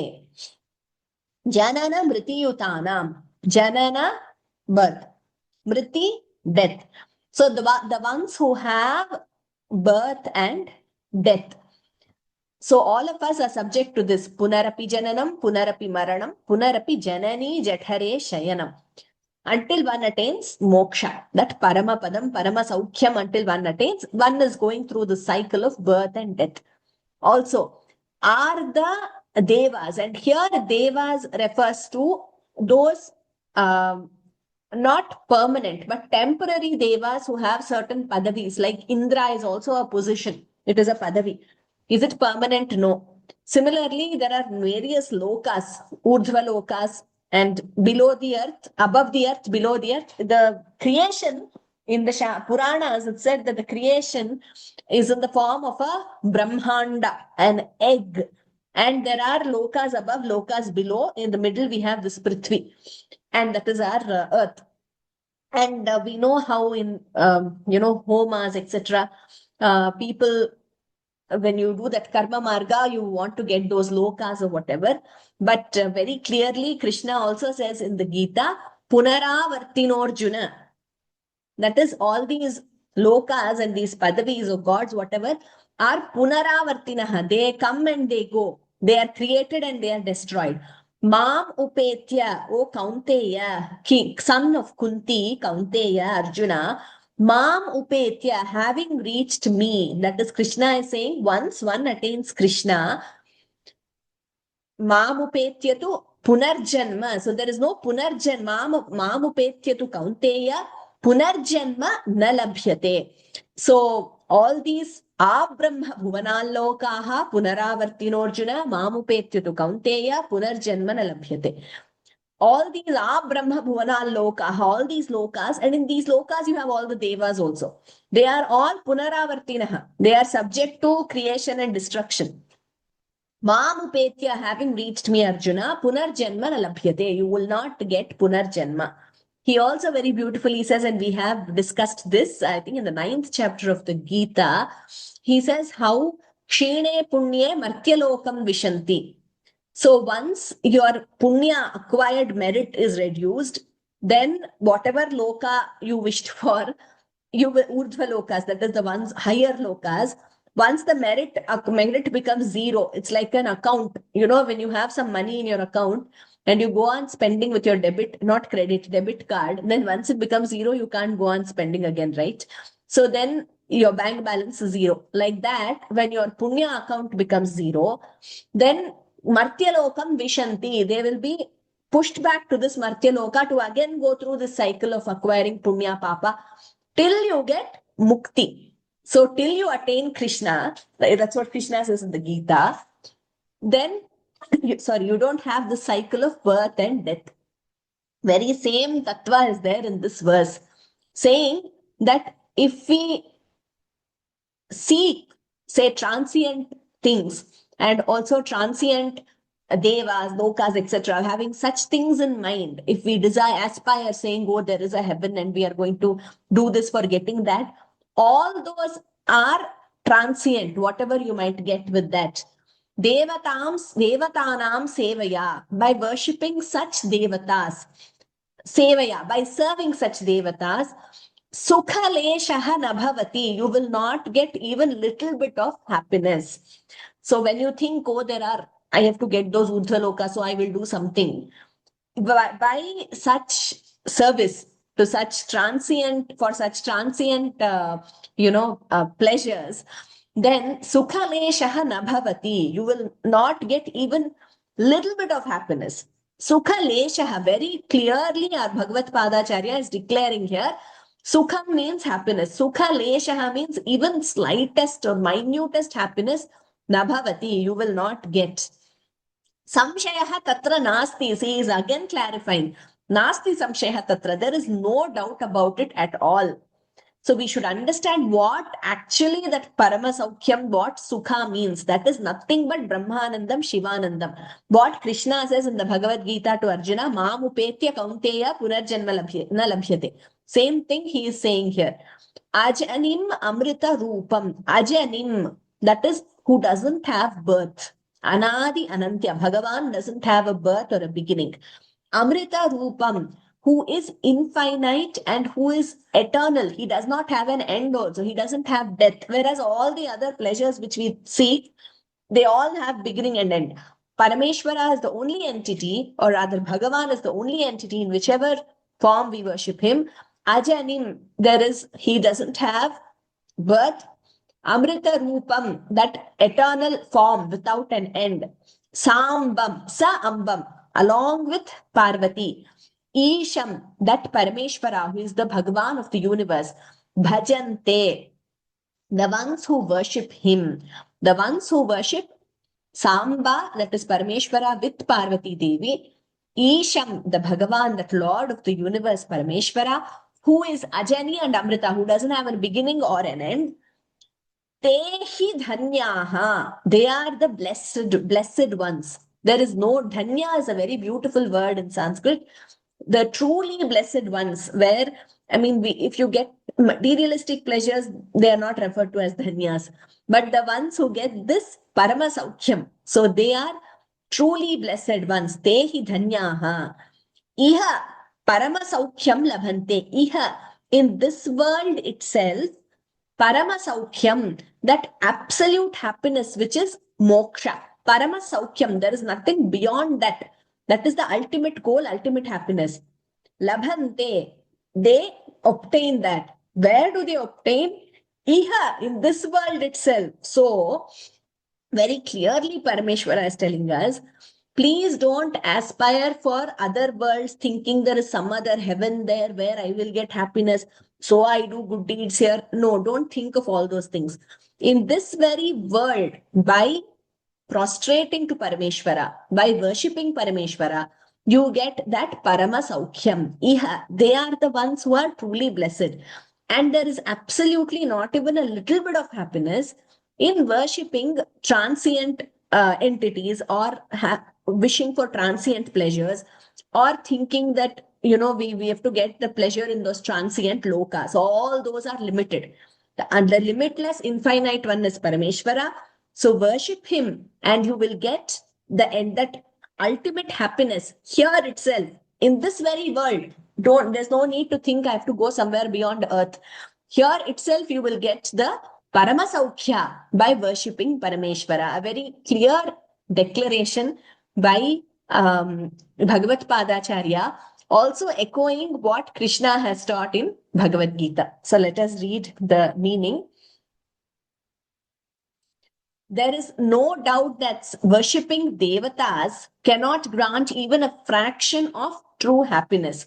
जनन मृतियुतानां, janana birth, mriti death. So the ones who have birth and death. So all of us are subject to this punarapi jananam, punarapi maranam, punarapi janani jathare shayanam. Until one attains moksha, that parama padam, parama saukhyam, until one attains, one is going through the cycle of birth and death. Also, are the devas, and here devas refers to those not permanent but temporary devas who have certain padavis, like Indra is also a position, it is a padavi. Is it permanent? No. Similarly, there are various lokas, urdhva lokas, and below the earth, above the earth, below the earth. The creation in the Puranas, it said that the creation is in the form of a Brahmanda, an egg. And there are lokas above, lokas below. In the middle, we have this Prithvi, and that is our earth. And we know how in, homas, etc., people, when you do that karma marga, you want to get those lokas or whatever. But very clearly, Krishna also says in the Gita, Punaravartinorjuna. That is, all these lokas and these padavis or gods, whatever, are punaravartinaha. They come and they go. They are created and they are destroyed. Mam upetya, O Kaunteya, son of Kunti, Kaunteya, Arjuna, Mam upetya, having reached me, that is Krishna is saying, once one attains Krishna, Mam upetya tu punarjanma. So there is no punarjanma. Mam upetya tu Kaunteya, punarjanma na labhyate. So all these abrahma bhuvanallokaha punaravartinorjuna mamupetya tu Kaunteya punarjanma na labhyate. All these are Brahma Bhuvana Loka, all these lokas, and in these lokas you have all the devas also. They are all Punaravartinaha. They are subject to creation and destruction. Mamupetya, having reached me, Arjuna, Punarjanma na labhyate. You will not get Punarjanma. He also very beautifully says, and we have discussed this, I think in the 9th chapter of the Gita, he says how Kshine Punye Martyalokam Vishanti. So once your punya, acquired merit, is reduced, then whatever loka you wished for, you will urdhva lokas, that is the ones higher lokas. Once the merit becomes zero, it's like an account. You know, when you have some money in your account and you go on spending with your debit, not credit, debit card, then once it becomes zero, you can't go on spending again, right? So then your bank balance is zero. Like that, when your punya account becomes zero, then Martyalokam Vishanti. They will be pushed back to this Martyaloka to again go through this cycle of acquiring Punya Papa till you get Mukti. So till you attain Krishna, that's what Krishna says in the Gita, then, you don't have the cycle of birth and death. Very same tattva is there in this verse, saying that if we seek, say, transient things and also transient devas, lokas, etc., having such things in mind, if we desire, aspire, saying, oh, there is a heaven and we are going to do this for getting that, all those are transient, whatever you might get with that. Devatanam sevaya, by worshipping such devatas, sevaya, by serving such devatas, sukha leshaha nabhavati, you will not get even little bit of happiness. So when you think, oh, I have to get those urdhva, so I will do something. By such service to such transient, pleasures, then sukha leshaha nabhavati, you will not get even little bit of happiness. Sukha leshaha, very clearly our Bhagavad Padacharya is declaring here, sukham means happiness. Sukha leshaha means even slightest or minutest happiness, nabhavati, you will not get. Samshayaha tatra nasti, he is again clarifying. Nasti samshayaha tatra, there is no doubt about it at all. So we should understand what actually that Paramasaukyam, what Sukha means. That is nothing but Brahmanandam, Shivanandam. What Krishna says in the Bhagavad Gita to Arjuna, Mam upetya kaunteya punarjanma na labhyate. Same thing he is saying here. Ajanim amrita rupam. Ajanim, that is who doesn't have birth. Anadi anantya. Bhagavan doesn't have a birth or a beginning. Amrita rupam, who is infinite and who is eternal. He does not have an end also. He doesn't have death. Whereas all the other pleasures which we see, they all have beginning and end. Parameshwara is the only entity, or rather Bhagavan is the only entity in whichever form we worship him. Ajanim, he doesn't have birth. Amrita Rupam, that eternal form without an end. Sambam, Sa Ambam, along with Parvati. Isham, that Parameshwara, who is the Bhagavan of the universe. Bhajante, the ones who worship him. The ones who worship Samba, that is Parameshwara with Parvati Devi. Isham, the Bhagavan, that Lord of the universe, Parameshwara, who is Ajani and Amrita, who doesn't have a beginning or an end. Tehi dhanyaha, they are the blessed ones. There is no, dhanya is a very beautiful word in Sanskrit. The truly blessed ones, where, if you get materialistic pleasures, they are not referred to as dhanyas. But the ones who get this Paramasaukyam, so they are truly blessed ones. Tehi dhanyaha. Iha Paramasaukyam labhante. Iha, in this world itself, Paramasaukyam, that absolute happiness which is moksha. Paramasaukyam, there is nothing beyond that. That is the ultimate goal, ultimate happiness. Labhante, they obtain that. Where do they obtain? Iha, in this world itself. So, very clearly Parameshwara is telling us, please don't aspire for other worlds thinking there is some other heaven there where I will get happiness. So I do good deeds here. No, don't think of all those things. In this very world, by prostrating to Parameshwara, by worshipping Parameshwara, you get that Paramasaukyam. Iha, they are the ones who are truly blessed. And there is absolutely not even a little bit of happiness in worshipping transient entities, or wishing for transient pleasures, or thinking that, we have to get the pleasure in those transient lokas. All those are limited. And the limitless, infinite one is Parameshwara. So worship him and you will get the end, that ultimate happiness here itself, in this very world. There's no need to think I have to go somewhere beyond earth. Here itself you will get the Paramasaukhya by worshipping Parameshwara. A very clear declaration by Bhagavad Padacharya, also echoing what Krishna has taught in Bhagavad Gita. So let us read the meaning. There is no doubt that worshipping devatas cannot grant even a fraction of true happiness.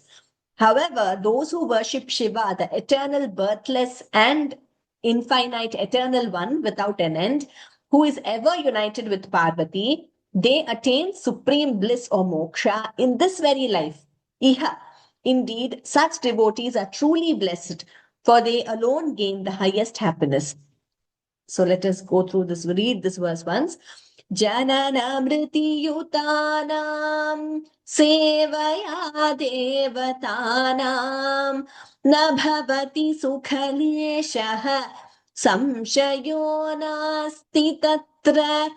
However, those who worship Shiva, the eternal, birthless, and infinite eternal one without an end, who is ever united with Parvati, they attain supreme bliss or moksha in this very life. Iha. Indeed, such devotees are truly blessed, for they alone gain the highest happiness. So let us go through this, read this verse once. Jananamriti yutanam sevaya devatanam na bhavati sukhaleshah samshayo nasti tatra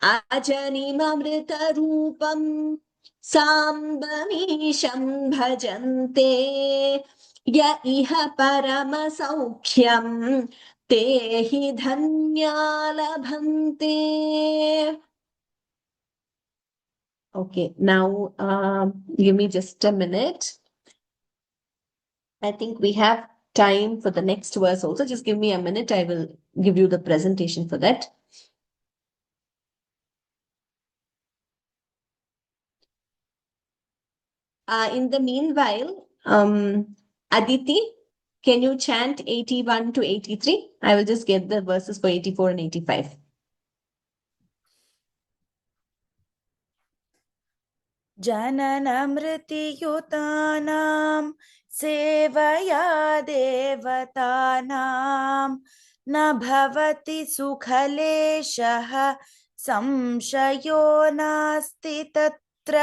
ajanimamrita rupam sambamisham bhajante ya iha parama saukyam ते हि धन्या लभन्ते. Okay, now give me just a minute. I think we have time for the next verse also. Just give me a minute. I will give you the presentation for that. In the meanwhile, Aditi, can you chant 81 to 83? I will just get the verses for 84 and 85. जननमृतियुतानां सेवया देवतानां न भवति सुखलेशः संशयो नास्ति तत्र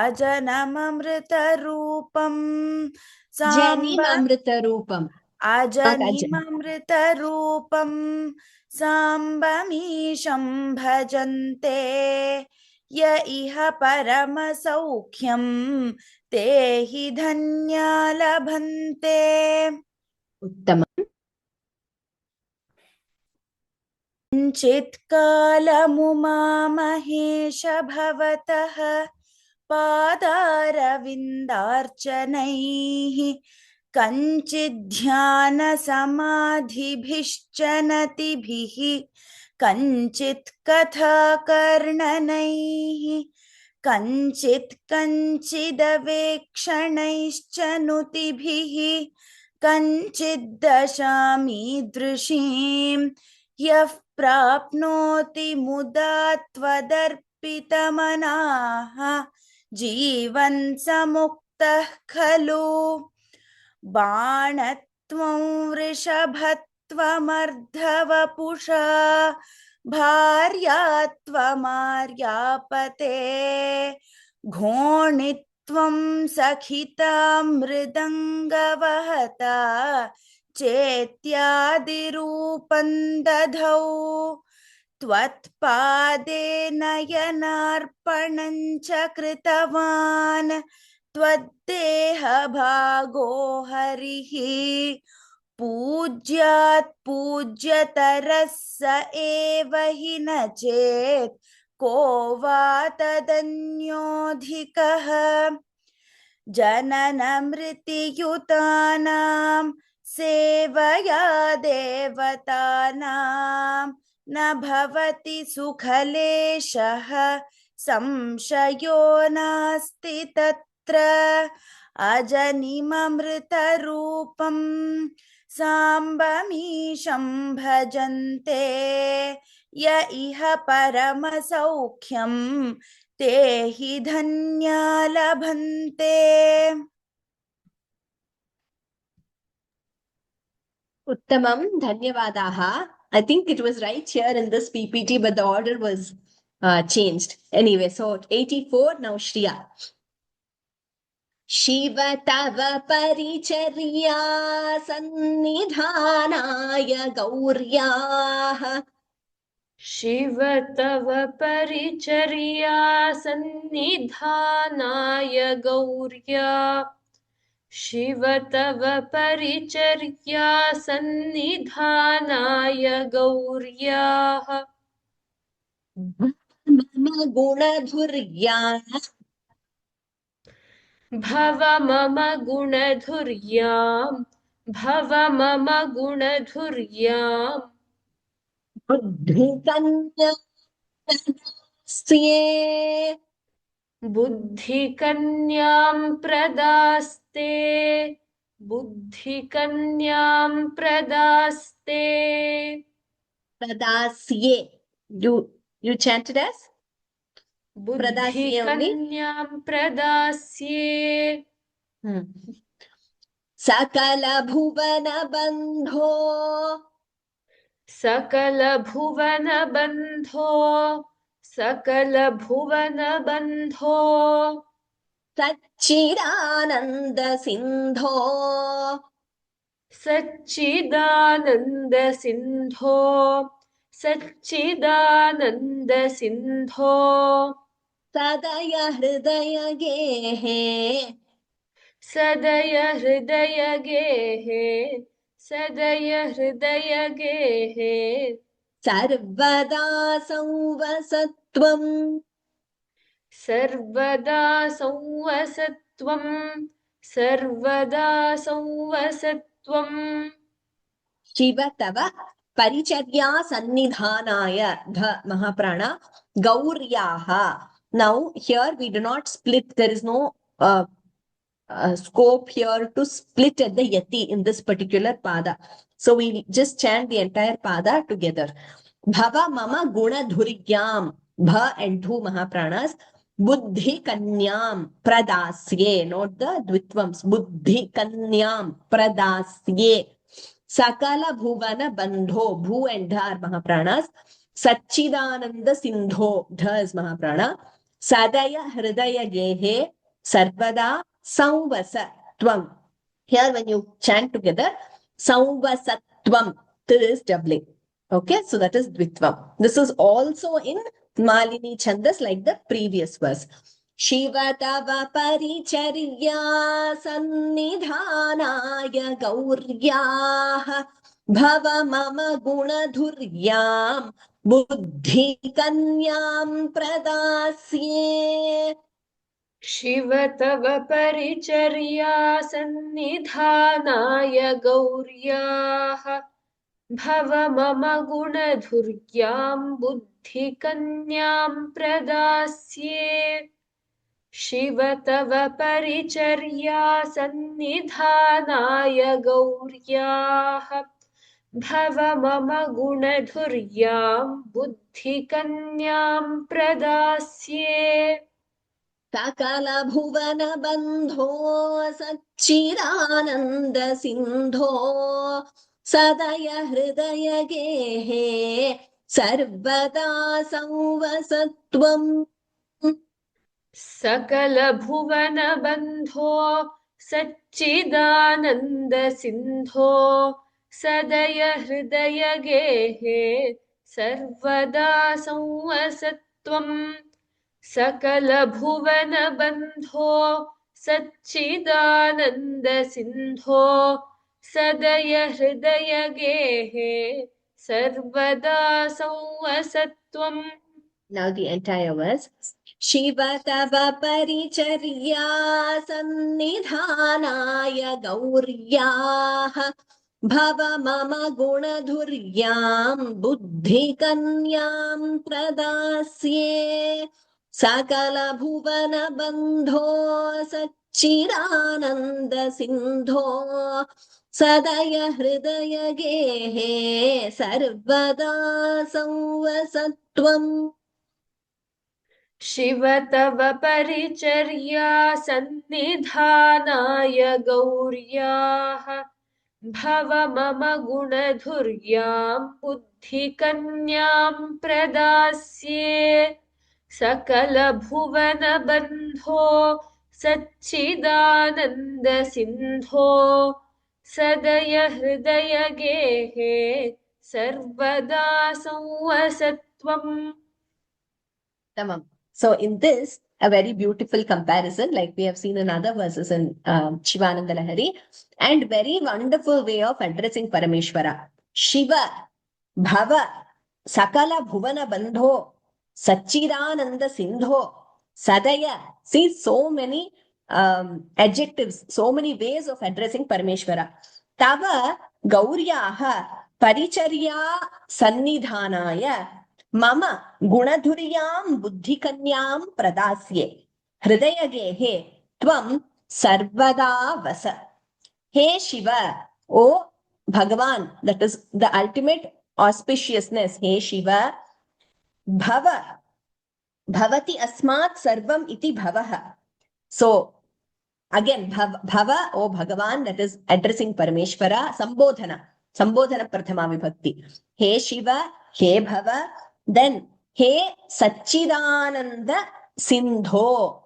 अजनममृतरूपं जनिममृतरूपम्. अजनिममृतरूपं साम्बमीशं भजन्ते य इह परमसौख्यं ते हि धन्या लभन्ते. उत्तमम्. किञ्चित्कालमुमामहेश भवतः पादारविन्दार्चनैः कञ्चिद्ध्यानसमाधिभिश्च नतिभिः कञ्चित् कथाकर्णनैः कञ्चिदवेक्षणैश्च नुतिभिः कञ्चिद्दशामीदृशीं यः प्राप्नोति मुदा त्वदर्पितमनाः जीवन् समुक्तः खलु. बाणत्वं वृषभत्वमर्धवपुषा भार्यात्वमार्यापते घोणित्वं सखिता मृदङ्गवहता चेत्यादिरूपं दधौ त्वत्पादे नयनार्पणं च कृतवान् त्वद्देहभागो हरिः पूज्यात् पूज्यतरः स एव हि न चेत् को वा तदन्योऽधिकः. जननमृतियुतानां सेवया देवतानां न भवति सुखलेशः संशयो नास्ति तत्र अजनिममृतरूपं साम्बमीशं भजन्ते य इह परमसौख्यं ते हि धन्या लभन्ते. Uttamam, Dhanyavadaha. I think it was right here in this PPT, but the order was changed. Anyway, so 84, now Shriya. Shiva tava parichariya sannidhanaya gauryaha. Shiva तव परिचर्या सन्निधानाय गौर्या शिव तव परिचर्या सन्निधानाय गौर्याः मम गुणधुर्या भव मम गुणधुर्यां भव मम गुणधुर्याम् बुद्धिकन्या प्रदास्ये बुद्धिकन्यां प्रदास्ते बुद्धिकन्यां प्रदास्ते प्रदास्ये. You chanted as Pradasye only. बुद्धिकन्यां प्रदास्ये सकल भुवन बंधो सकलभुवनबन्धो सकलभुवनबन्धो सच्चिदानंद सिंधो सच्चिदानन्दसिन्धो सच्चिदानन्दसिन्धो सदय हृदय गेहे सदय हृदयगेः सदय हृदयगेः सर्वदा संवसत्वम् सर्वदा संवसत्वं सर्वदा संवसत्वम् शिव तव परिचर्या सन्निधानाय ध महाप्राणा गौर्याः. Now here we do not split. There is no scope here to split at the yati in this particular pada. So we just chant the entire pada together. Bhava mama guna dhuryam. Bha and dhu mahapranas. Buddhi kanyam pradasye. Not the dvitvams. Buddhi kanyam pradasye. Sakala bhuvana bandho. Bhu and dha are mahapranas. Sachidananda sindho. Dha is mahaprana. Sadaya hridaya gehe. Sarvada Samvasatvam. Here when you chant together, Samvasatvam, this is doubling. Okay, so that is Dvitvam. This is also in Malini Chandas like the previous verse. Shiva tava paricharya sannidhanaya gauryaha bhava mama gunadhuryam buddhi kanyam pradasye. Shiva तव परिचर्या सन्निधानाय गौर्याः भव मम गुणधुर्यां बुद्धिकन्यां प्रदास्ये शिव तव परिचर्या सन्निधानाय गौर्याः भव मम गुणधुर्यां बुद्धिकन्यां प्रदास्ये सकल भुवन बंधो सच्चिदानंद सिंधो सदय हृदय गेहे सर्वदा संवसत्वम्. सकल भुवन बंधो सच्चिदानंद सिंधो सदय हृदय गेहे सर्वदा संवसत्वम् सकल भुवन बंधो सच्चिदानंद सिंधो सदय हृदय गेहे सर्वदा संवसत्वम्. Now the entire verse. Shiva tava paricharya sannidhanaya gauryaha bhava mama gunadhuryam buddhi kanyam pradasye sakala bhuvana bandho sacchidananda sindho sadaya hridaya gehe sarvada संवसत्वम्. Shiva तव परिचर्या सन्निधानाय गौर्याः भव मम गुणधुर्यां बुद्धिकन्यां प्रदास्ये सकलभुवनबन्धो सच्चिदानन्दसिन्धो सदय हृदय गेहे सर्वदा संवसत्वम्. Tamam. So in this, a very beautiful comparison, like we have seen in other verses in Shivananda Lahari, and very wonderful way of addressing Parameshwara. Shiva, Bhava, Sakala Bhuvana Bandho, Sachidananda Sindho, Sadaya. See, so many adjectives, so many ways of addressing Parameshwara. Tava Gauryaha, परिचर्या सन्निधानाय मम गुणधुर्यां बुद्धिकन्यां प्रदास्ये हृदयगेहे त्वं सर्वदा वस. Hey Shiva, oh Bhagavan, that is the ultimate auspiciousness. Hey Shiva, Bhava, Bhavati Asmat Sarvam iti Bhavaha. So again, Bhava, oh Bhagavan, that is addressing Parameshvara, Sambodhana Prathama Vibhakti. Hey Shiva, Hey Bhava, then Hey Satchidananda Sindho.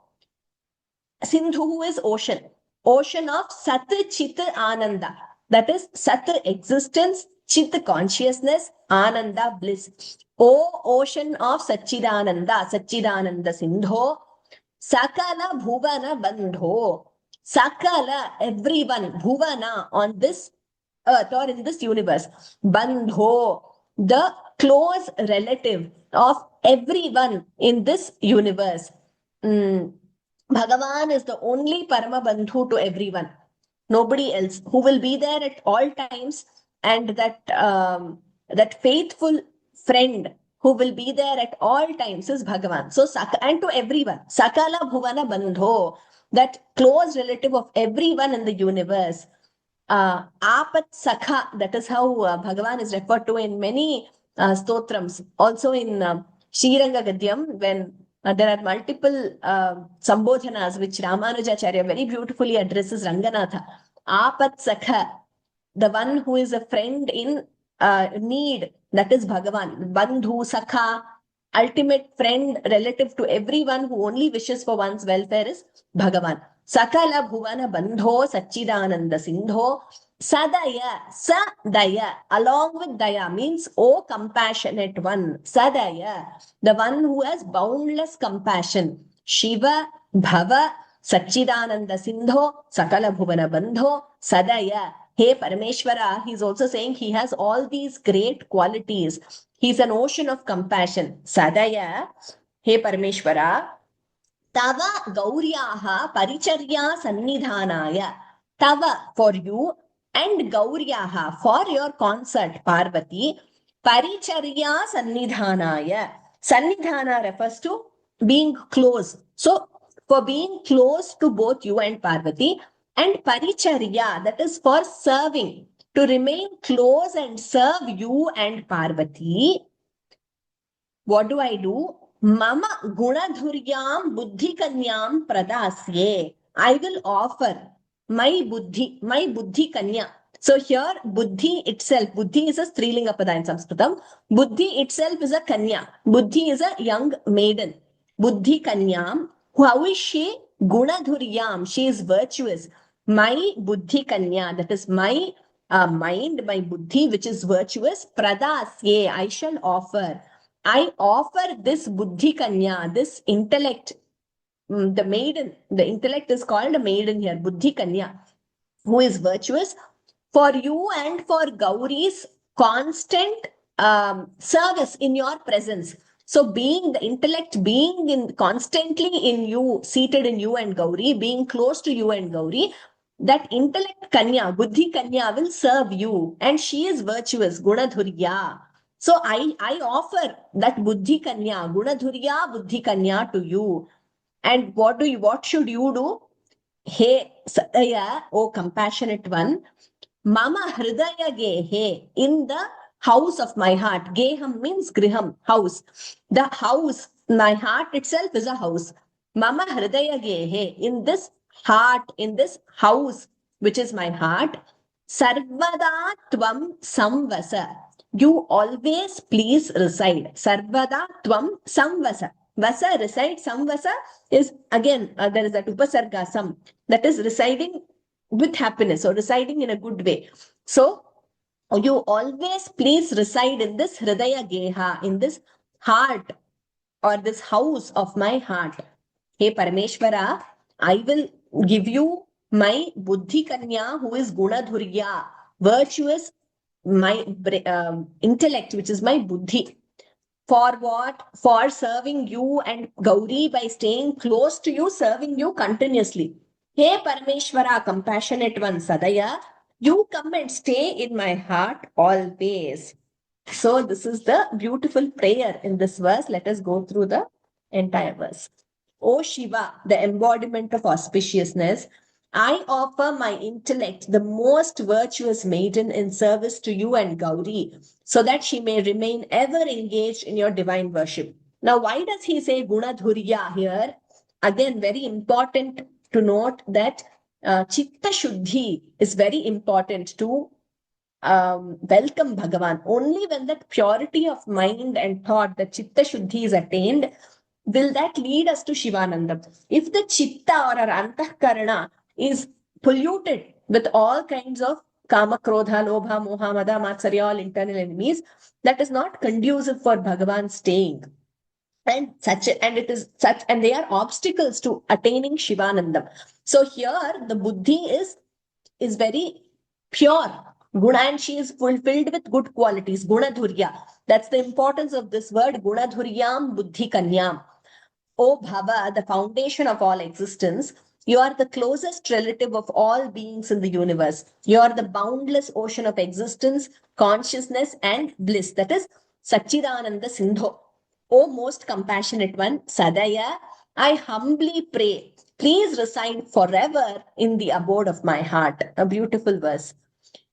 Sindhu is ocean. Ocean of Sat Chit Ananda. That is Sat existence, Chit consciousness, Ananda bliss. O ocean of Satchidananda, Satchidananda Sindho, Sakala Bhuvana Bandho. Sakala, everyone, Bhuvana on this earth or in this universe. Bandho, the close relative of everyone in this universe. Bhagavan is the only Parama Bandhu to everyone. Nobody else who will be there at all times, and that faithful friend who will be there at all times is Bhagavan. So, and to everyone, Sakala Bhuvana Bandho, that close relative of everyone in the universe. Apat Sakha, that is how Bhagavan is referred to in many stotrams. Also in Shiranga Gadyam, when there are multiple sambodhanas which Ramanujacharya very beautifully addresses Ranganatha. Apat Sakha, the one who is a friend in need, that is Bhagavan. Bandhu, Sakha, ultimate friend, relative to everyone who only wishes for one's welfare is Bhagavan. Sakala Bhuvana Bandho Satchidananda Sindho Sadaya, Sadaya, along with Daya means, oh compassionate one. Sadaya, the one who has boundless compassion. Shiva, Bhava, Satchidananda Sindho, Sakala Bhuvana Bandho, Sadaya. Hey Parameshvara, he's also saying he has all these great qualities. He's an ocean of compassion. Sadaya, Hey Parameshvara, Tava Gauryaha Paricharya Sannidhanaya. Tava for you and Gauryaha for your consort, Parvati. Paricharya Sannidhanaya. Sannidhana refers to being close. So, for being close to both you and Parvati, and Paricharya, that is for serving, to remain close and serve you and Parvati. What do I do? Mama gunadhuryam buddhi kanyam pradasye. I will offer my buddhi kanya. So here buddhi itself, buddhi is a strilinga pada in Sanskritam. Buddhi itself is a kanya. Buddhi is a young maiden. Buddhi kanyam. How is she? Gunadhuryam. She is virtuous. My buddhi kanya, that is my mind, my buddhi, which is virtuous. Pradasye, I shall offer. I offer this buddhi kanya, this intellect, the maiden. The intellect is called a maiden here, buddhi kanya, who is virtuous, for you and for Gauri's constant service in your presence. So being the intellect, being constantly in you, seated in you and Gauri, being close to you and Gauri, that intellect kanya, buddhi kanya will serve you, and she is virtuous, gunadhurya. So I offer that buddhi kanya, gunadhurya buddhi kanya to you. And what should you do? Hey Sadaya, oh compassionate one, Mama Hridaya Gehe, in the house of my heart. Geham means griham, house. The house, my heart itself is a house. Mama Hridaya Gehe, in this heart, in this house, which is my heart, Sarvada Tvam Samvasa. You always please reside. Sarvada Tvam Samvasa. Vasa, reside. Samvasa is again, there is that upasarga, sam, that is residing with happiness or residing in a good way. So, you always please reside in this Hridaya Geha, in this heart or this house of my heart. Hey Parameshvara, I will give you my Buddhi Kanya, who is Gunadhurya, virtuous, my intellect, which is my Buddhi. For what? For serving you and Gauri by staying close to you, serving you continuously. Hey Parameshvara, compassionate one, Sadaya, You come and stay in my heart always. So this is the beautiful prayer in this verse. Let us go through the entire verse. O Shiva, the embodiment of auspiciousness, I offer my intellect, the most virtuous maiden, in service to you and Gauri, so that she may remain ever engaged in your divine worship. Now, why does he say Gunadhurya here? Again, very important to note that Chitta Shuddhi is very important to welcome Bhagavan. Only when that purity of mind and thought, the Chitta Shuddhi is attained, will that lead us to Shivanandam. If the Chitta or our Antahkarana is polluted with all kinds of Kama, Krodha, Lobha, Moha, Mada, Matsarya, all internal enemies, that is not conducive for Bhagavan staying. And they are obstacles to attaining Shivanandam. So here the buddhi is very pure. Guna, and she is fulfilled with good qualities. Gunadhurya. That's the importance of this word. Gunadhuryam buddhi kanyam. O Bhava, the foundation of all existence, you are the closest relative of all beings in the universe. You are the boundless ocean of existence, consciousness, and bliss. That is Satchidananda Sindho. O most compassionate one, Sadaya, I humbly pray, please reside forever in the abode of my heart. A beautiful verse.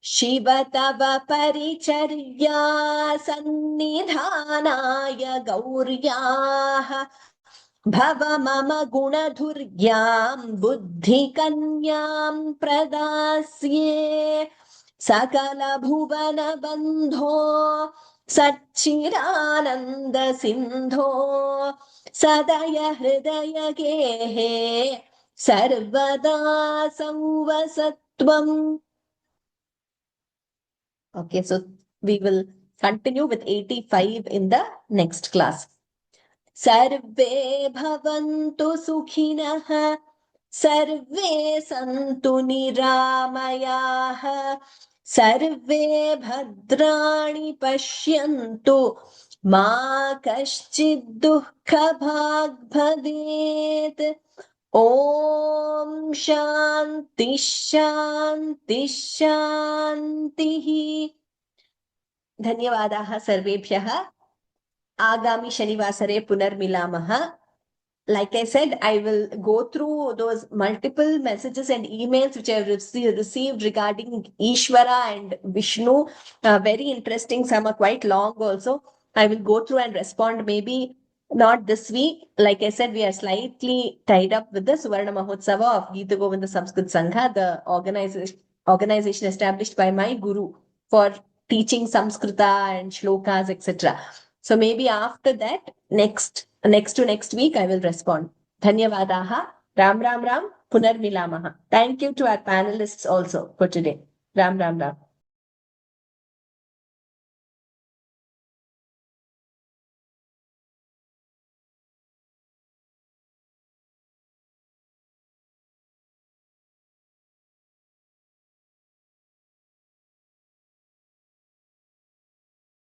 Shiva तव परिचर्या सन्निधानाय गौर्याः भव मम गुणधुर्यां बुद्धिकन्यां प्रदास्ये सकलभुवनबन्धो सच्चिदानन्दसिन्धो सदय हृदयगेः सर्वदा संवसत्वम्. Okay, so we will continue with 85 in the next class. Sarve bhavantu sukhinah, sarve santu niramayah, sarve bhadrani pashyantu, ma kaschid dukkha bhag bhavet. Om Shanti Shanti Shantihi. Dhanyavadaha sarvebhyah. Agami Shanivasare Punarmilamaha. Like I said, I will go through those multiple messages and emails which I have received regarding Ishvara and Vishnu. Very interesting. Some are quite long also. I will go through and respond maybe not this week. Like I said, we are slightly tied up with the Suvarna Mahotsava of Geeta Govinda Sanskrit Sangha, the organization established by my guru for teaching Samskrita and shlokas, etc. So maybe after that, next to next week, I will respond. Dhanyavadaha. Ram Ram Ram. Punarmilamaha. Thank you to our panelists also for today. Ram Ram Ram.